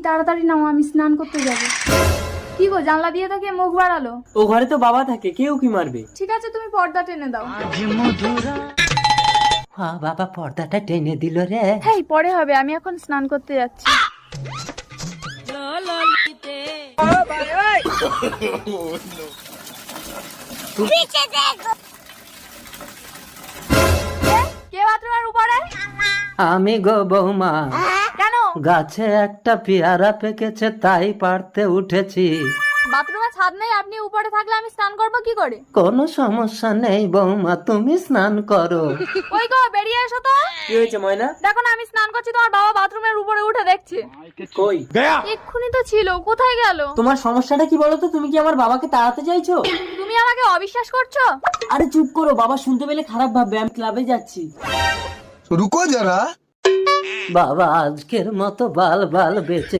তাড়াতাড়ি নাও, আমি স্নান করতে যাব। কি গো, জানলা দিয়ে তাকে মুখ বাড়ালো? ও ঘরে তো বাবা থাকে, কেউ কি মারবে? ঠিক আছে, তুমি পর্দা টেনে দাও। বাবা পর্দাটা টেনে দিল রে। হ্যাঁ, পরে হবে, আমি এখন স্নান করতে যাচ্ছি। কে বাথরুমের উপরে? আমি গো বৌমা, কেন? গাছে একটা পেয়ারা পেকেছে তাই পারতে উঠেছি। বাথরুমে ছাদ নেই, আপনি উপরে থাকলে আমি স্নান করবো কি করে? কোনো সমস্যা নেই বৌমা, তুমি স্নান করো। ওই গো, বেরিয়ে এসো তো। কি হয়েছে ময়না? দেখো না, আমি স্নান করছি, তোমার বাবা বাথরুমের উপরে উঠে দেখছে। কই? এক্ষুনি তো ছিল, কোথায় গেল? তোমার সমস্যাটা কি বলো তো? তুমি কি আমার বাবাকে তাড়াতে চাইছো? তুমি আমাকে অবিশ্বাস করছো? আরে চুপ করো, বাবা শুনতে পেলে খারাপ ভাববে। আমি ক্লাবে যাচ্ছি। रुको जरा। বাবা আজকের মতো বাল বাল বেঁচে